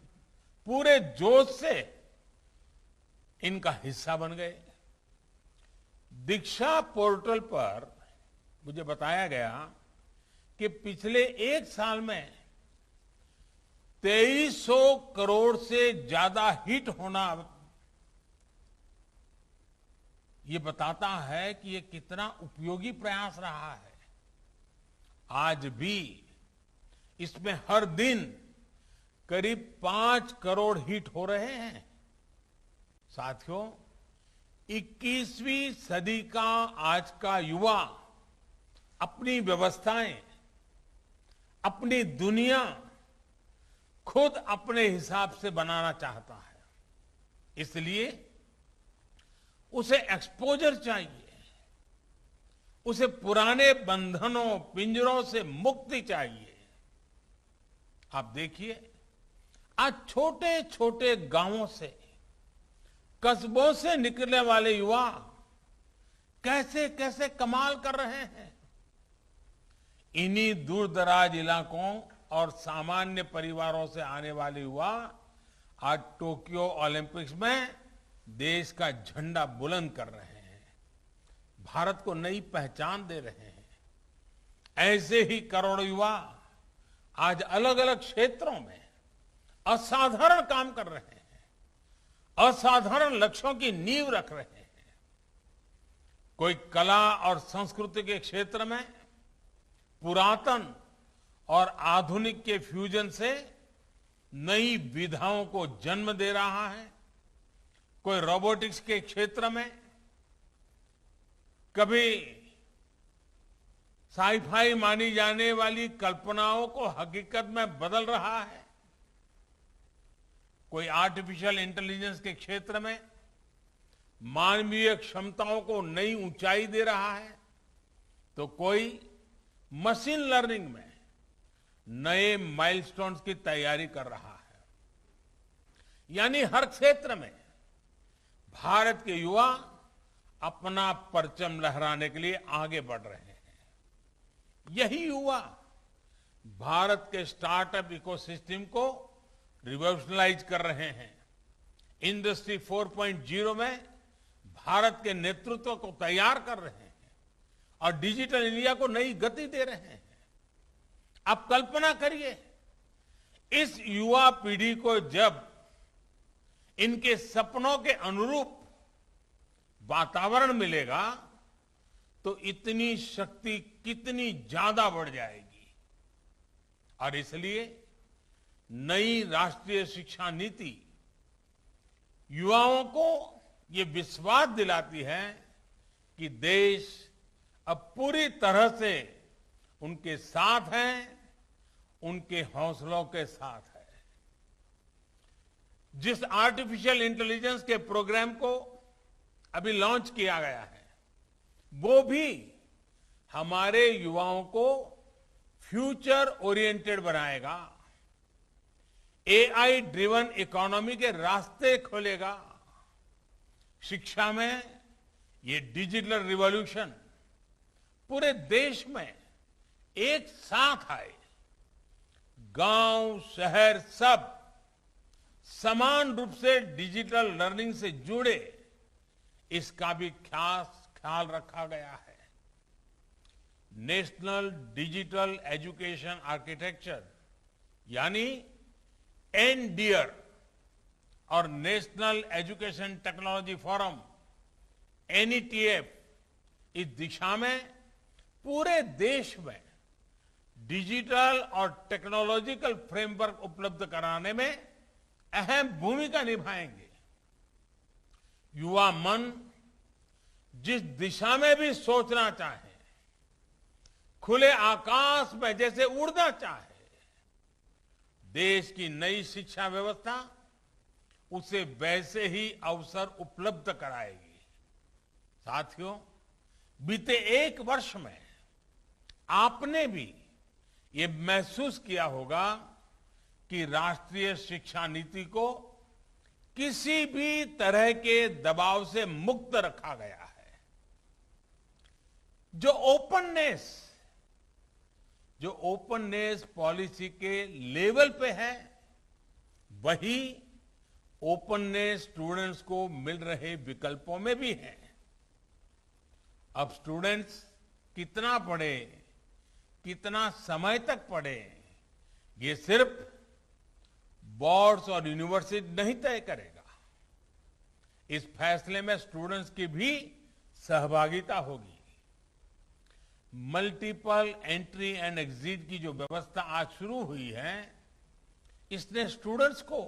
पूरे जोश से इनका हिस्सा बन गए। दीक्षा पोर्टल पर मुझे बताया गया कि पिछले एक साल में 2300 करोड़ से ज्यादा हिट होना ये बताता है कि ये कितना उपयोगी प्रयास रहा है। आज भी इसमें हर दिन करीब 5 करोड़ हिट हो रहे हैं। साथियों, 21वीं सदी का आज का युवा अपनी व्यवस्थाएं, अपनी दुनिया खुद अपने हिसाब से बनाना चाहता है। इसलिए उसे एक्सपोजर चाहिए, उसे पुराने बंधनों पिंजरों से मुक्ति चाहिए। आप देखिए, आज छोटे छोटे गांवों से, कस्बों से निकलने वाले युवा कैसे कैसे कमाल कर रहे हैं। इन्हीं दूर दराज इलाकों और सामान्य परिवारों से आने वाले युवा आज टोक्यो ओलंपिक्स में देश का झंडा बुलंद कर रहे हैं, भारत को नई पहचान दे रहे हैं। ऐसे ही करोड़ों युवा आज अलग अलग क्षेत्रों में असाधारण काम कर रहे हैं, असाधारण लक्ष्यों की नींव रख रहे हैं। कोई कला और संस्कृति के क्षेत्र में पुरातन और आधुनिक के फ्यूजन से नई विधाओं को जन्म दे रहा है। कोई रोबोटिक्स के क्षेत्र में कभी साईफाई मानी जाने वाली कल्पनाओं को हकीकत में बदल रहा है। कोई आर्टिफिशियल इंटेलिजेंस के क्षेत्र में मानवीय क्षमताओं को नई ऊंचाई दे रहा है, तो कोई मशीन लर्निंग में नए माइलस्टोन्स की तैयारी कर रहा है। यानी हर क्षेत्र में भारत के युवा अपना परचम लहराने के लिए आगे बढ़ रहे हैं। यही युवा भारत के स्टार्टअप इकोसिस्टम को रिवॉल्यूशनलाइज कर रहे हैं। इंडस्ट्री 4.0 में भारत के नेतृत्व को तैयार कर रहे हैं और डिजिटल इंडिया को नई गति दे रहे हैं। आप कल्पना करिए, इस युवा पीढ़ी को जब इनके सपनों के अनुरूप वातावरण मिलेगा तो इतनी शक्ति कितनी ज्यादा बढ़ जाएगी। और इसलिए नई राष्ट्रीय शिक्षा नीति युवाओं को ये विश्वास दिलाती है कि देश अब पूरी तरह से उनके साथ है, उनके हौसलों के साथ है। जिस आर्टिफिशियल इंटेलिजेंस के प्रोग्राम को अभी लॉन्च किया गया है, वो भी हमारे युवाओं को फ्यूचर ओरिएंटेड बनाएगा, एआई ड्रिवन इकोनॉमी के रास्ते खोलेगा। शिक्षा में ये डिजिटल रिवॉल्यूशन पूरे देश में एक साथ आए, गांव शहर सब समान रूप से डिजिटल लर्निंग से जुड़े, इसका भी ख्याल रखा गया है। नेशनल डिजिटल एजुकेशन आर्किटेक्चर यानी एनडीआर और national education technology forum NETF इस दिशा में पूरे देश में डिजिटल और टेक्नोलॉजिकल फ्रेमवर्क उपलब्ध कराने में अहम भूमिका निभाएंगे। युवा मन जिस दिशा में भी सोचना चाहे, खुले आकाश में जैसे उड़ना चाहे, देश की नई शिक्षा व्यवस्था उसे वैसे ही अवसर उपलब्ध कराएगी। साथियों, बीते एक वर्ष में आपने भी ये महसूस किया होगा कि राष्ट्रीय शिक्षा नीति को किसी भी तरह के दबाव से मुक्त रखा गया है। जो ओपननेस पॉलिसी के लेवल पे है, वही ओपननेस स्टूडेंट्स को मिल रहे विकल्पों में भी है। अब स्टूडेंट्स कितना पढ़े, कितना समय तक पढ़े, ये सिर्फ बोर्ड्स और यूनिवर्सिटी नहीं तय करेगा। इस फैसले में स्टूडेंट्स की भी सहभागिता होगी। मल्टीपल एंट्री एंड एग्जिट की जो व्यवस्था आज शुरू हुई है, इसने स्टूडेंट्स को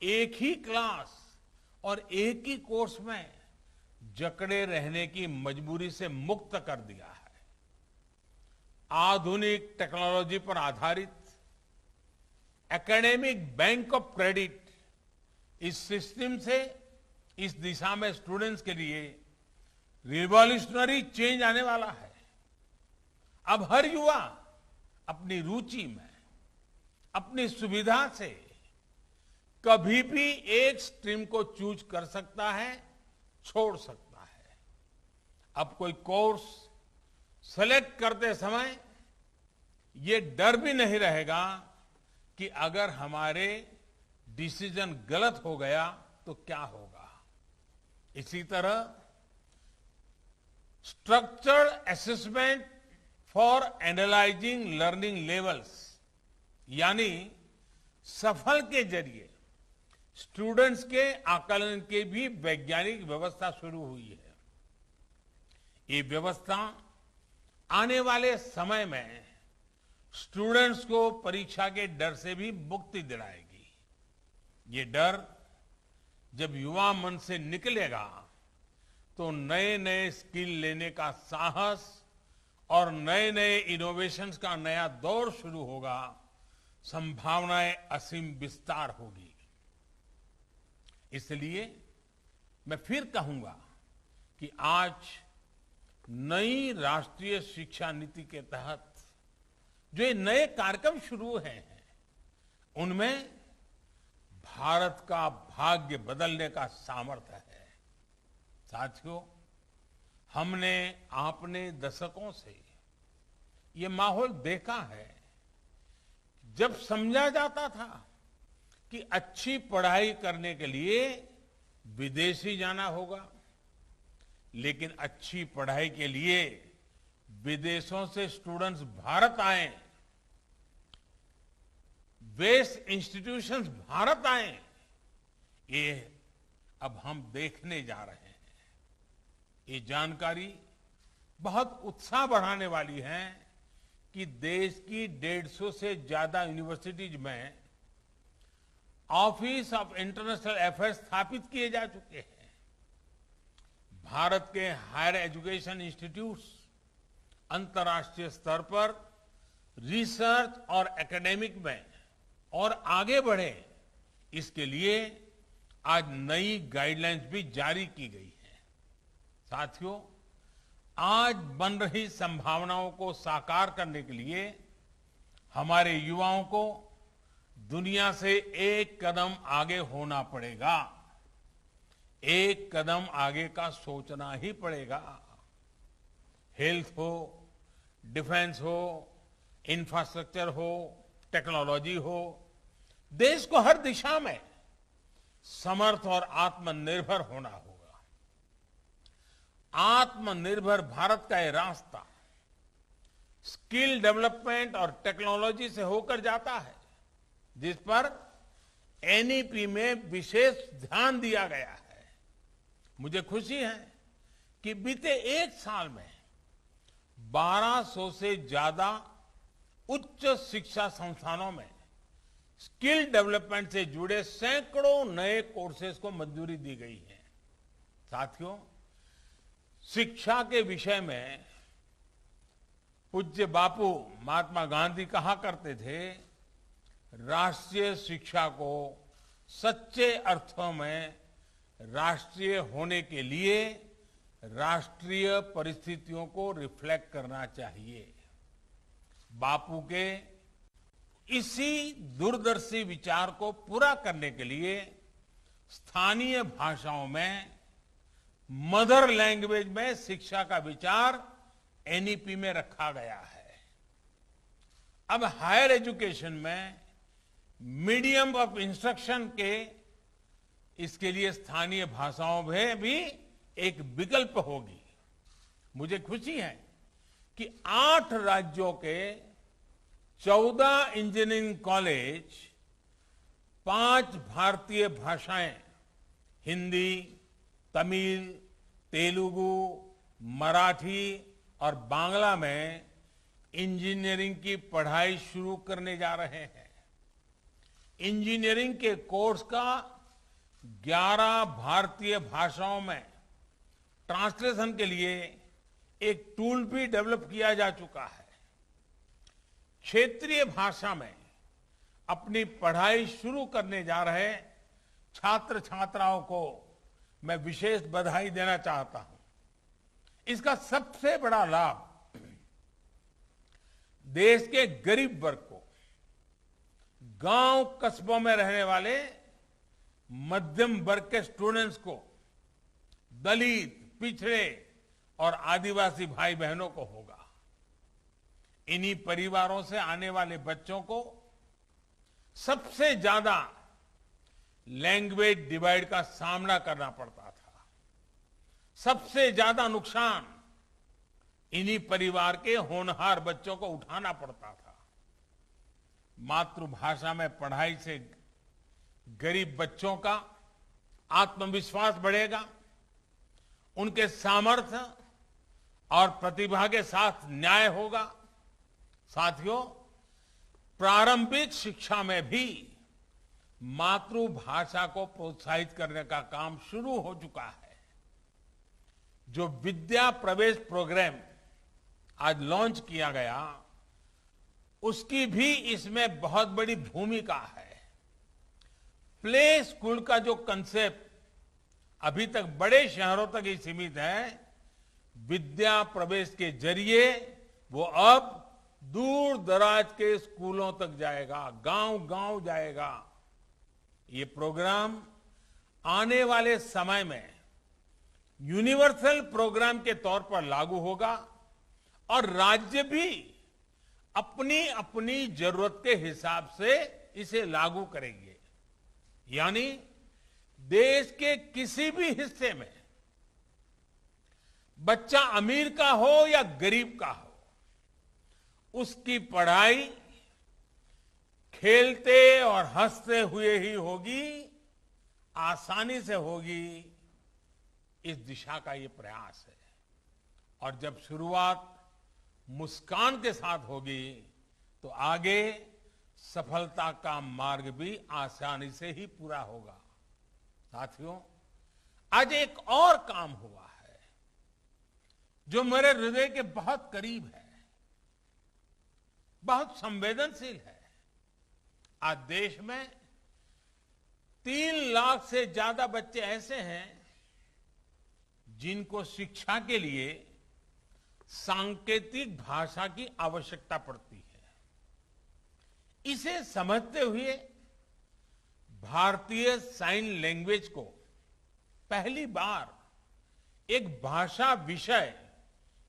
एक ही क्लास और एक ही कोर्स में जकड़े रहने की मजबूरी से मुक्त कर दिया है। आधुनिक टेक्नोलॉजी पर आधारित एकेडमिक बैंक ऑफ क्रेडिट, इस सिस्टम से इस दिशा में स्टूडेंट्स के लिए रिवॉल्यूशनरी चेंज आने वाला है। अब हर युवा अपनी रुचि में, अपनी सुविधा से कभी भी एक स्ट्रीम को चूज कर सकता है, छोड़ सकता है। अब कोई कोर्स सेलेक्ट करते समय ये डर भी नहीं रहेगा कि अगर हमारे डिसीजन गलत हो गया तो क्या होगा। इसी तरह structured assessment for analysing learning levels, यानी सफल के जरिए स्टूडेंट्स के आकलन की भी वैज्ञानिक व्यवस्था शुरू हुई है। ये व्यवस्था आने वाले समय में स्टूडेंट्स को परीक्षा के डर से भी मुक्ति दिलाएगी। ये डर जब युवा मन से निकलेगा तो नए नए स्किल लेने का साहस और नए नए इनोवेशंस का नया दौर शुरू होगा, संभावनाएं असीम विस्तार होगी। इसलिए मैं फिर कहूंगा कि आज नई राष्ट्रीय शिक्षा नीति के तहत जो ये नए कार्यक्रम शुरू हैं, उनमें भारत का भाग्य बदलने का सामर्थ्य है। साथियों, हमने आपने दशकों से ये माहौल देखा है। जब समझा जाता था कि अच्छी पढ़ाई करने के लिए विदेशी जाना होगा, लेकिन अच्छी पढ़ाई के लिए विदेशों से स्टूडेंट्स भारत आए, बेस्ट इंस्टीट्यूशंस भारत आए, ये अब हम देखने जा रहे हैं। ये जानकारी बहुत उत्साह बढ़ाने वाली है कि देश की 150 से ज्यादा यूनिवर्सिटीज में ऑफिस ऑफ इंटरनेशनल अफेयर्स स्थापित किए जा चुके हैं। भारत के हायर एजुकेशन इंस्टीट्यूट्स अंतर्राष्ट्रीय स्तर पर रिसर्च और एकेडमिक में और आगे बढ़े, इसके लिए आज नई गाइडलाइंस भी जारी की गई है। साथियों, आज बन रही संभावनाओं को साकार करने के लिए हमारे युवाओं को दुनिया से एक कदम आगे होना पड़ेगा। एक कदम आगे का सोचना ही पड़ेगा। हेल्थ हो, डिफेंस हो, इंफ्रास्ट्रक्चर हो, टेक्नोलॉजी हो, देश को हर दिशा में समर्थ और आत्मनिर्भर होना होगा। आत्मनिर्भर भारत का ये रास्ता स्किल डेवलपमेंट और टेक्नोलॉजी से होकर जाता है, जिस पर एनईपी में विशेष ध्यान दिया गया है। मुझे खुशी है कि बीते एक साल में 1200 से ज्यादा उच्च शिक्षा संस्थानों में स्किल डेवलपमेंट से जुड़े सैकड़ों नए कोर्सेज को मंजूरी दी गई है। साथियों, शिक्षा के विषय में पूज्य बापू महात्मा गांधी कहा करते थे, राष्ट्रीय शिक्षा को सच्चे अर्थों में राष्ट्रीय होने के लिए राष्ट्रीय परिस्थितियों को रिफ्लेक्ट करना चाहिए। बापू के इसी दूरदर्शी विचार को पूरा करने के लिए स्थानीय भाषाओं में मदर लैंग्वेज में शिक्षा का विचार एनईपी में रखा गया है। अब हायर एजुकेशन में मीडियम ऑफ इंस्ट्रक्शन के इसके लिए स्थानीय भाषाओं में भी एक विकल्प होगी। मुझे खुशी है कि 8 राज्यों के 14 इंजीनियरिंग कॉलेज 5 भारतीय भाषाएं हिंदी, तमिल, तेलुगु, मराठी और बांग्ला में इंजीनियरिंग की पढ़ाई शुरू करने जा रहे हैं। इंजीनियरिंग के कोर्स का 11 भारतीय भाषाओं में ट्रांसलेशन के लिए एक टूल भी डेवलप किया जा चुका है। क्षेत्रीय भाषा में अपनी पढ़ाई शुरू करने जा रहे छात्र छात्राओं को मैं विशेष बधाई देना चाहता हूं। इसका सबसे बड़ा लाभ देश के गरीब वर्ग को, गांव कस्बों में रहने वाले मध्यम वर्ग के स्टूडेंट्स को, दलित, पिछड़े और आदिवासी भाई बहनों को होगा। इन्हीं परिवारों से आने वाले बच्चों को सबसे ज्यादा लैंग्वेज डिवाइड का सामना करना पड़ता था। सबसे ज्यादा नुकसान इन्हीं परिवार के होनहार बच्चों को उठाना पड़ता था। मातृभाषा में पढ़ाई से गरीब बच्चों का आत्मविश्वास बढ़ेगा, उनके सामर्थ्य और प्रतिभा के साथ न्याय होगा। साथियों, प्रारंभिक शिक्षा में भी मातृभाषा को प्रोत्साहित करने का काम शुरू हो चुका है। जो विद्या प्रवेश प्रोग्राम आज लॉन्च किया गया, उसकी भी इसमें बहुत बड़ी भूमिका है। प्ले स्कूल का जो कंसेप्ट अभी तक बड़े शहरों तक ही सीमित है, विद्या प्रवेश के जरिए वो अब दूर दराज के स्कूलों तक जाएगा, गांव-गांव जाएगा। ये प्रोग्राम आने वाले समय में यूनिवर्सल प्रोग्राम के तौर पर लागू होगा और राज्य भी अपनी अपनी जरूरत के हिसाब से इसे लागू करेंगे। यानी देश के किसी भी हिस्से में बच्चा अमीर का हो या गरीब का हो, उसकी पढ़ाई खेलते और हंसते हुए ही होगी, आसानी से होगी। इस दिशा का ये प्रयास है और जब शुरुआत मुस्कान के साथ होगी तो आगे सफलता का मार्ग भी आसानी से ही पूरा होगा। साथियों, आज एक और काम हुआ है जो मेरे हृदय के बहुत करीब है, बहुत संवेदनशील है। आज देश में 3 लाख से ज्यादा बच्चे ऐसे हैं जिनको शिक्षा के लिए सांकेतिक भाषा की आवश्यकता पड़ती है। इसे समझते हुए भारतीय साइन लैंग्वेज को पहली बार एक भाषा विषय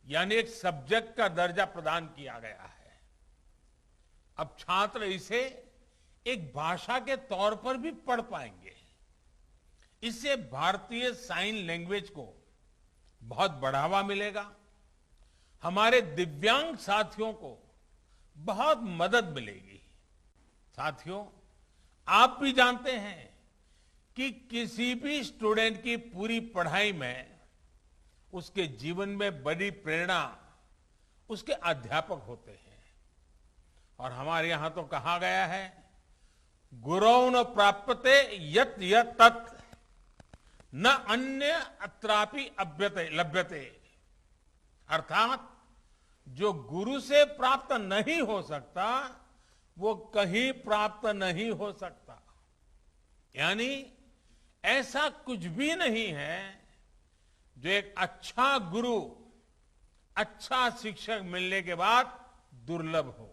यानी एक सब्जेक्ट का दर्जा प्रदान किया गया है। अब छात्र इसे एक भाषा के तौर पर भी पढ़ पाएंगे। इससे भारतीय साइन लैंग्वेज को बहुत बढ़ावा मिलेगा। हमारे दिव्यांग साथियों को बहुत मदद मिलेगी। साथियों, आप भी जानते हैं कि किसी भी स्टूडेंट की पूरी पढ़ाई में उसके जीवन में बड़ी प्रेरणा उसके अध्यापक होते हैं। और हमारे यहां तो कहा गया है, गुरौ न प्राप्यते यत् यत् तत् न अन्य अत्रापि लभ्यते। अर्थात जो गुरु से प्राप्त नहीं हो सकता वो कहीं प्राप्त नहीं हो सकता। यानी ऐसा कुछ भी नहीं है जो एक अच्छा गुरु, अच्छा शिक्षक मिलने के बाद दुर्लभ हो।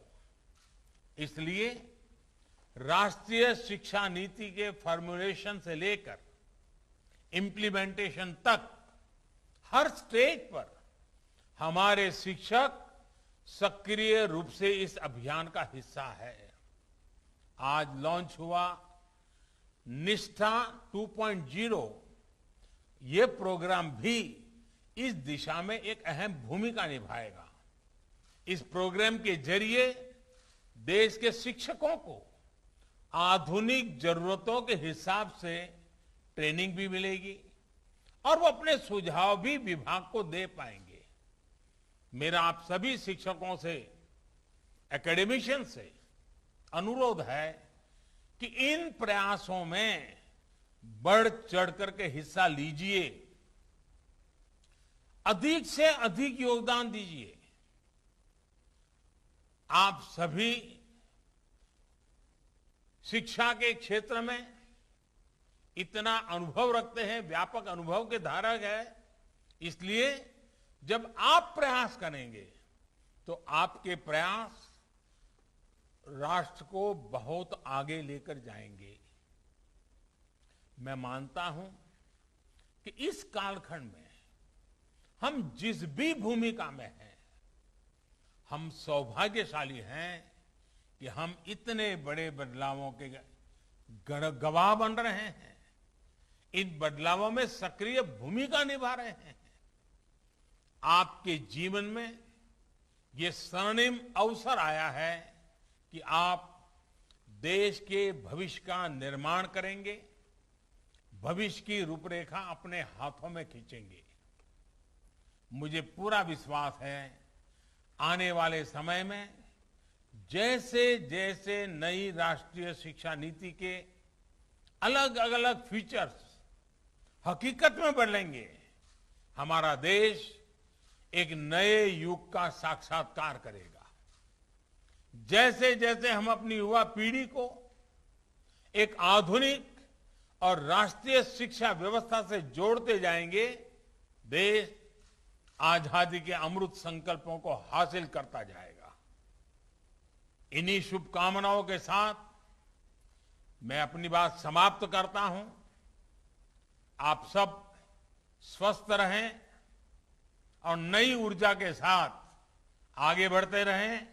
इसलिए राष्ट्रीय शिक्षा नीति के फॉर्मुलेशन से लेकर इंप्लीमेंटेशन तक हर स्टेज पर हमारे शिक्षक सक्रिय रूप से इस अभियान का हिस्सा है। आज लॉन्च हुआ निष्ठा 2.0, ये प्रोग्राम भी इस दिशा में एक अहम भूमिका निभाएगा। इस प्रोग्राम के जरिए देश के शिक्षकों को आधुनिक जरूरतों के हिसाब से ट्रेनिंग भी मिलेगी और वो अपने सुझाव भी विभाग को दे पाएंगे। मेरा आप सभी शिक्षकों से, एकेडमिशियन से अनुरोध है कि इन प्रयासों में बढ़ चढ़ करके हिस्सा लीजिए, अधिक से अधिक योगदान दीजिए। आप सभी शिक्षा के क्षेत्र में इतना अनुभव रखते हैं, व्यापक अनुभव के धारक है, इसलिए जब आप प्रयास करेंगे तो आपके प्रयास राष्ट्र को बहुत आगे लेकर जाएंगे। मैं मानता हूं कि इस कालखंड में हम जिस भी भूमिका में हैं, हम सौभाग्यशाली हैं कि हम इतने बड़े बदलावों के गवाह बन रहे हैं, इन बदलावों में सक्रिय भूमिका निभा रहे हैं। आपके जीवन में ये स्वर्णिम अवसर आया है कि आप देश के भविष्य का निर्माण करेंगे, भविष्य की रूपरेखा अपने हाथों में खींचेंगे। मुझे पूरा विश्वास है आने वाले समय में जैसे जैसे नई राष्ट्रीय शिक्षा नीति के अलग अलग फीचर्स हकीकत में बदलेंगे, हमारा देश एक नए युग का साक्षात्कार करेगा। जैसे जैसे हम अपनी युवा पीढ़ी को एक आधुनिक और राष्ट्रीय शिक्षा व्यवस्था से जोड़ते जाएंगे, देश आजादी के अमृत संकल्पों को हासिल करता जाएगा। इन्हीं शुभकामनाओं के साथ मैं अपनी बात समाप्त करता हूं। आप सब स्वस्थ रहें और नई ऊर्जा के साथ आगे बढ़ते रहें।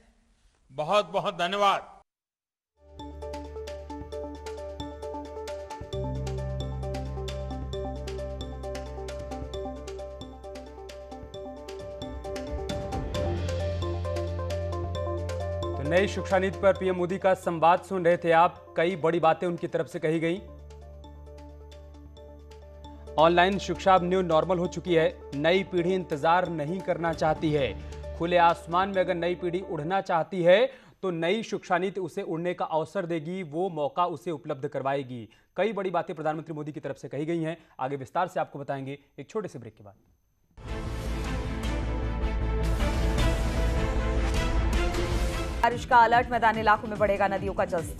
बहुत बहुत धन्यवाद। नई शिक्षा नीति पर पीएम मोदी का संवाद सुन रहे थे आप। कई बड़ी बातें उनकी तरफ से कही गई। ऑनलाइन शिक्षा अब न्यू नॉर्मल हो चुकी है। नई पीढ़ी इंतजार नहीं करना चाहती है। खुले आसमान में अगर नई पीढ़ी उड़ना चाहती है तो नई शिक्षा नीति उसे उड़ने का अवसर देगी, वो मौका उसे उपलब्ध करवाएगी। कई बड़ी बातें प्रधानमंत्री मोदी की तरफ से कही गई हैं। आगे विस्तार से आपको बताएंगे एक छोटे से ब्रेक के बाद। बारिश का अलर्ट, मैदानी इलाकों में बढ़ेगा नदियों का जलस्तर।